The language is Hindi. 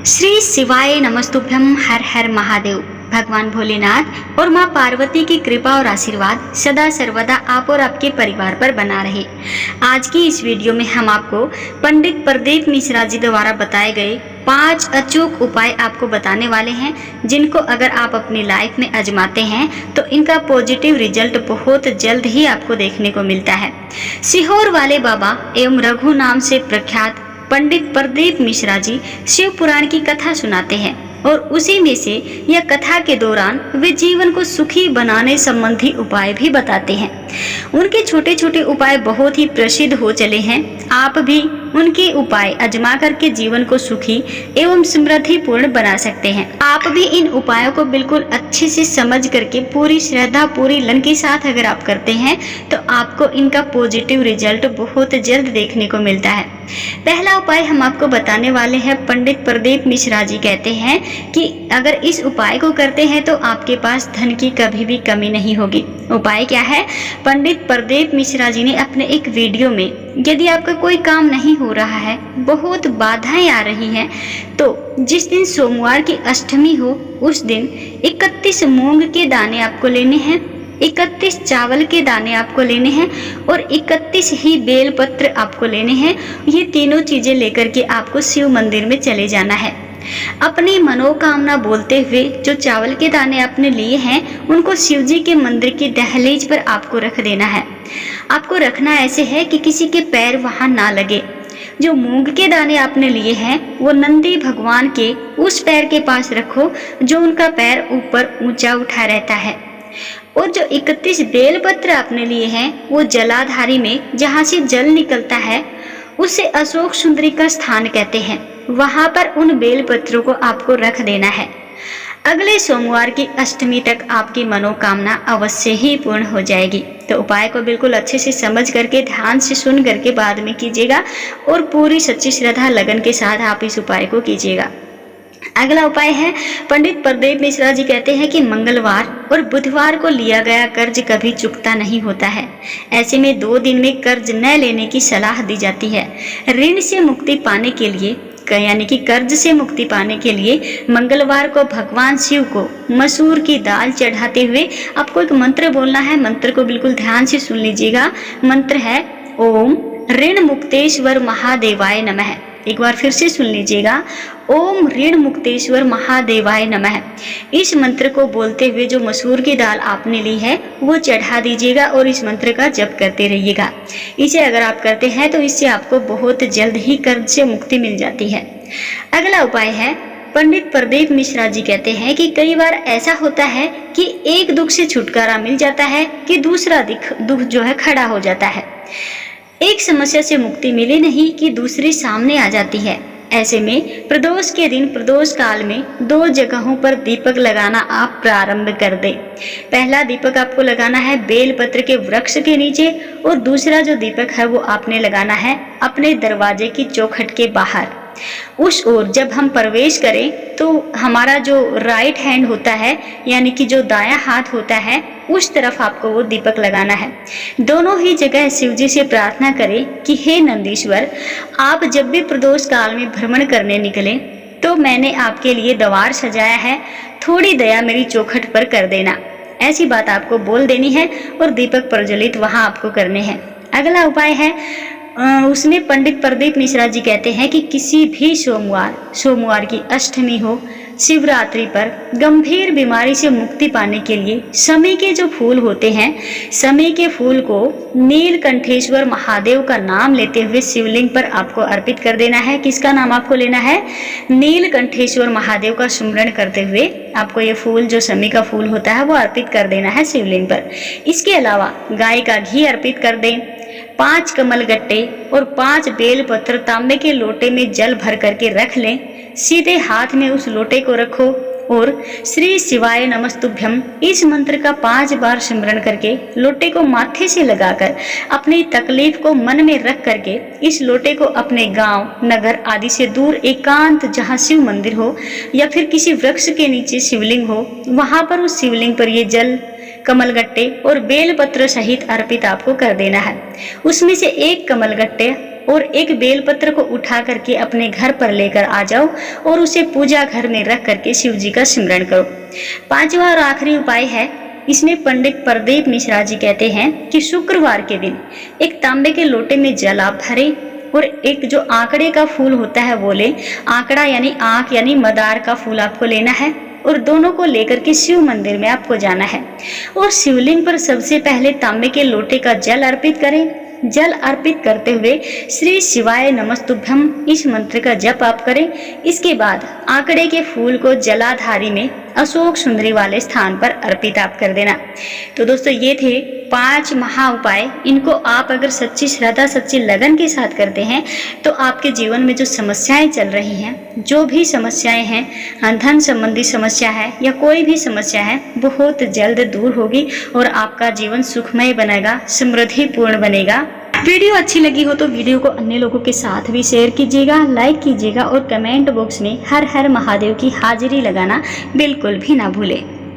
श्री शिवाय नमस्तुभ्यम। हर हर महादेव। भगवान भोलेनाथ और माँ पार्वती की कृपा और आशीर्वाद सदा सर्वदा आप और आपके परिवार पर बना रहे। आज की इस वीडियो में हम आपको पंडित प्रदीप मिश्रा जी द्वारा बताए गए 5 अचूक उपाय आपको बताने वाले हैं, जिनको अगर आप अपनी लाइफ में आजमाते हैं तो इनका पॉजिटिव रिजल्ट बहुत जल्द ही आपको देखने को मिलता है। सीहोर वाले बाबा एवं रघु नाम से प्रख्यात पंडित प्रदीप मिश्रा जी शिव पुराण की कथा सुनाते हैं और उसी में से यह कथा के दौरान वे जीवन को सुखी बनाने संबंधी उपाय भी बताते हैं। उनके छोटे छोटे उपाय बहुत ही प्रसिद्ध हो चले हैं। आप भी उनके उपाय आजमा करके जीवन को सुखी एवं समृद्धिपूर्ण बना सकते हैं। आप भी इन उपायों को बिल्कुल अच्छे से समझ करके पूरी श्रद्धा पूरी लगन के साथ अगर आप करते हैं तो आपको इनका पॉजिटिव रिजल्ट बहुत जल्द देखने को मिलता है। पहला उपाय हम आपको बताने वाले हैं। पंडित प्रदीप मिश्रा जी कहते हैं कि अगर इस उपाय को करते हैं तो आपके पास धन की कभी भी कमी नहीं होगी। उपाय क्या है? पंडित प्रदीप मिश्रा जी ने अपने एक वीडियो में, यदि आपका कोई काम नहीं हो रहा है, बहुत बाधाएं आ रही हैं, तो जिस दिन सोमवार की अष्टमी हो उस दिन 31 मूंग के दाने आपको लेने हैं, 31 चावल के दाने आपको लेने हैं और 31 ही बेलपत्र आपको लेने हैं। ये तीनों चीजें लेकर के आपको शिव मंदिर में चले जाना है। अपनी मनोकामना बोलते हुए जो चावल के दाने आपने लिए हैं उनको शिव जी के मंदिर की दहलीज पर आपको रख देना है। आपको रखना ऐसे है कि किसी के पैर वहां ना लगे। जो मूंग के दाने आपने लिए हैं वो नंदी भगवान के उस पैर के पास रखो जो उनका पैर ऊपर ऊंचा उठा रहता है। और जो 31 बेलपत्र आपने लिए हैं वो जलाधारी में जहाँ से जल निकलता है उसे अशोक सुंदरी का स्थान कहते हैं, वहां पर उन बेलपत्रों को आपको रख देना है। अगले सोमवार की अष्टमी तक आपकी मनोकामना अवश्य ही पूर्ण हो जाएगी। तो उपाय को बिल्कुल अच्छे से समझ करके ध्यान से सुन करके बाद में कीजिएगा और पूरी सच्ची श्रद्धा लगन के साथ आप इस उपाय को कीजिएगा। अगला उपाय है, पंडित प्रदीप मिश्रा जी कहते हैं कि मंगलवार और बुधवार को लिया गया कर्ज कभी चुकता नहीं होता है। ऐसे में 2 दिन में कर्ज न लेने की सलाह दी जाती है। ऋण से मुक्ति पाने के लिए यानी कि कर्ज से मुक्ति पाने के लिए मंगलवार को भगवान शिव को मसूर की दाल चढ़ाते हुए आपको एक मंत्र बोलना है। मंत्र को बिल्कुल ध्यान से सुन लीजिएगा। मंत्र है ओम ऋण मुक्तेश्वर महादेवाय नमः। एक बार फिर से सुन लीजिएगा, ओम ऋण मुक्तेश्वर महादेवाय नमः। इस मंत्र को बोलते हुए जो मसूर की दाल आपने ली है वो चढ़ा दीजिएगा और इस मंत्र का जप करते रहिएगा। इसे अगर आप करते हैं तो इससे आपको बहुत जल्द ही कर्ज से मुक्ति मिल जाती है। अगला उपाय है, पंडित प्रदीप मिश्रा जी कहते हैं कि कई बार ऐसा होता है कि एक दुख से छुटकारा मिल जाता है कि दूसरा दुख जो है खड़ा हो जाता है। एक समस्या से मुक्ति मिले नहीं कि दूसरी सामने आ जाती है। ऐसे में प्रदोष के दिन प्रदोष काल में 2 जगहों पर दीपक लगाना आप प्रारंभ कर दें। पहला दीपक आपको लगाना है बेलपत्र के वृक्ष के नीचे और दूसरा जो दीपक है वो आपने लगाना है अपने दरवाजे की चौखट के बाहर। उस ओर जब हम प्रवेश करें तो हमारा जो राइट हैंड होता है यानी कि जो दायां हाथ होता है उस तरफ आपको वो दीपक लगाना है। दोनों ही जगह शिव जी से प्रार्थना करें कि हे नंदीश्वर, आप जब भी प्रदोष काल में भ्रमण करने निकले तो मैंने आपके लिए द्वार सजाया है, थोड़ी दया मेरी चौखट पर कर देना। ऐसी बात आपको बोल देनी है और दीपक प्रज्वलित वहां आपको करने हैं। अगला उपाय है, उसमें पंडित प्रदीप मिश्रा जी कहते हैं कि किसी भी सोमवार की अष्टमी हो, शिवरात्रि पर गंभीर बीमारी से मुक्ति पाने के लिए समय के जो फूल होते हैं, समय के फूल को नीलकंठेश्वर महादेव का नाम लेते हुए शिवलिंग पर आपको अर्पित कर देना है। किसका नाम आपको लेना है? नीलकंठेश्वर महादेव का सुमरण करते हुए आपको ये फूल जो समय का फूल होता है वो अर्पित कर देना है शिवलिंग पर। इसके अलावा गाय का घी अर्पित कर दें, 5 कमल गट्टे और 5 बेलपत्र तांबे के लोटे में जल भर करके रख लें। सीधे हाथ में उस लोटे को रखो और श्री शिवाय नमस्तुभ्यम इस मंत्र का 5 बार सिमरन करके लोटे को माथे से लगाकर अपनी तकलीफ को मन में रख करके इस लोटे को अपने गांव, नगर आदि से दूर एकांत जहां शिव मंदिर हो या फिर किसी वृक्ष के नीचे शिवलिंग हो वहां पर उस शिवलिंग पर ये जल, कमलगट्टे और बेलपत्र सहित अर्पित आपको कर देना है। उसमें से 1 कमलगट्टे और एक बेलपत्र को उठा करके अपने घर पर लेकर आ जाओ और उसे पूजा घर में रख करके शिव जी का सिमरन करो। पांचवा और आखिरी उपाय है, इसमें पंडित प्रदीप मिश्रा जी कहते हैं कि शुक्रवार के दिन एक तांबे के लोटे में जल आप भरें और एक जो आंकड़े का फूल होता है वो ले, आंकड़ा यानी आंख यानी मदार का फूल आपको लेना है और दोनों को लेकर के शिव मंदिर में आपको जाना है और शिवलिंग पर सबसे पहले तांबे के लोटे का जल अर्पित करें। जल अर्पित करते हुए श्री शिवाय नमस्तुभ्यम इस मंत्र का जप आप करें। इसके बाद आंकड़े के फूल को जलाधारी में अशोक सुंदरी वाले स्थान पर अर्पित आप कर देना। तो दोस्तों ये थे 5 महा उपाय। इनको आप अगर सच्ची श्रद्धा सच्ची लगन के साथ करते हैं तो आपके जीवन में जो समस्याएं चल रही हैं, जो भी समस्याएं हैं, धन संबंधी समस्या है या कोई भी समस्या है, बहुत जल्द दूर होगी और आपका जीवन सुखमय बनेगा, समृद्धिपूर्ण बनेगा। वीडियो अच्छी लगी हो तो वीडियो को अन्य लोगों के साथ भी शेयर कीजिएगा, लाइक कीजिएगा और कमेंट बॉक्स में हर हर महादेव की हाजिरी लगाना बिल्कुल भी ना भूलें।